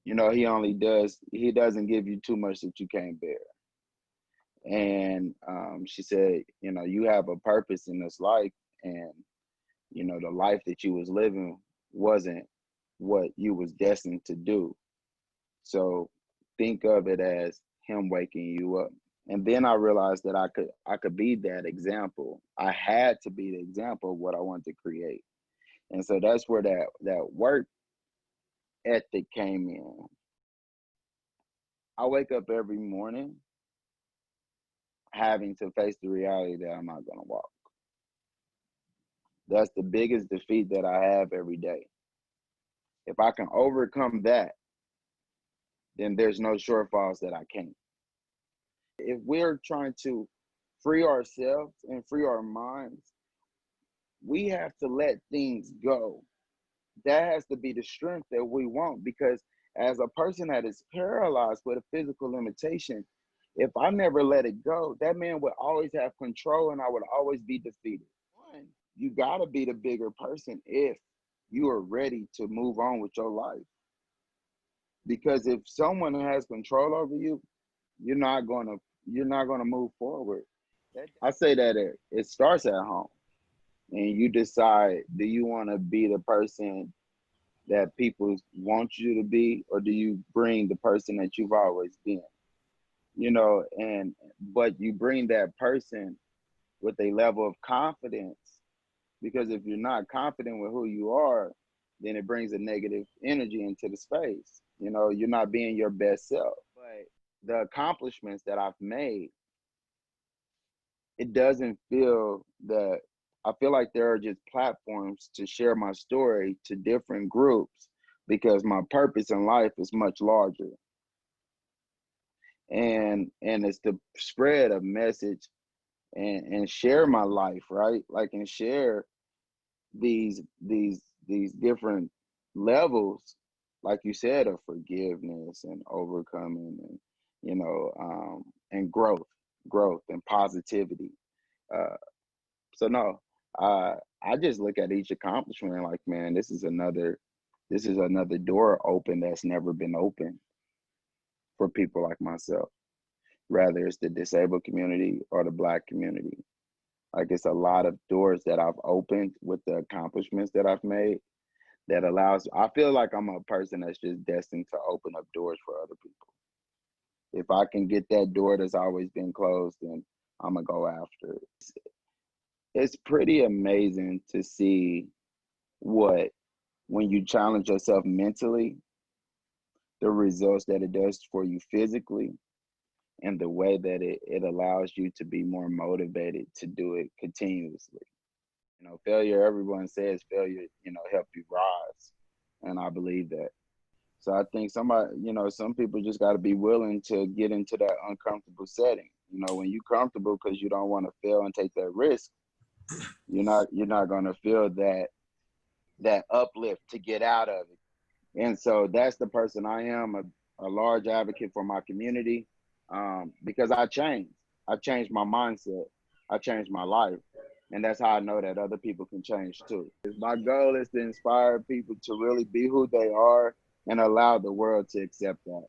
You know, he doesn't give you too much that you can't bear. And she said, you know, you have a purpose in this life, and you know, the life that you was living wasn't what you was destined to do. So think of it as him waking you up. And then I realized that I could be that example. I had to be the example of what I wanted to create. And so that's where that work ethic came in. I wake up every morning having to face the reality that I'm not gonna walk. That's the biggest defeat that I have every day. If I can overcome that, then there's no shortfalls that I can't. If we're trying to free ourselves and free our minds, we have to let things go. That has to be the strength that we want, because as a person that is paralyzed with a physical limitation, if I never let it go, that man would always have control and I would always be defeated. One, you got to be the bigger person if you are ready to move on with your life. Because if someone has control over you, you're not going to move forward. I say that it starts at home, and you decide, do you want to be the person that people want you to be, or do you bring the person that you've always been? You know, and but you bring that person with a level of confidence, because if you're not confident with who you are, then it brings a negative energy into the space. You know, you're not being your best self. But the accomplishments that I've made, it doesn't feel that I feel like there are just platforms to share my story to different groups, because my purpose in life is much larger. And it's to spread a message and share my life, right? Like, and share these these different levels, like you said, of forgiveness and overcoming, and and growth and positivity. uh so no, I just look at each accomplishment like, man, this is another door open that's never been open for people like myself, rather it's the disabled community or the Black community. Like, it's a lot of doors that I've opened with the accomplishments that I've made, that allows, I feel like I'm a person that's just destined to open up doors for other people. If I can get that door that's always been closed, then I'm gonna go after it. It's pretty amazing to see what, when you challenge yourself mentally, the results that it does for you physically, and the way that it allows you to be more motivated to do it continuously. You know, failure, everyone says failure, help you rise. And I believe that. So I think some people just got to be willing to get into that uncomfortable setting. You know, when you're comfortable because you don't want to fail and take that risk, you're not going to feel that uplift to get out of it. And so that's the person I am, a large advocate for my community, because I changed my mindset. I changed my life. And that's how I know that other people can change too. My goal is to inspire people to really be who they are and allow the world to accept that.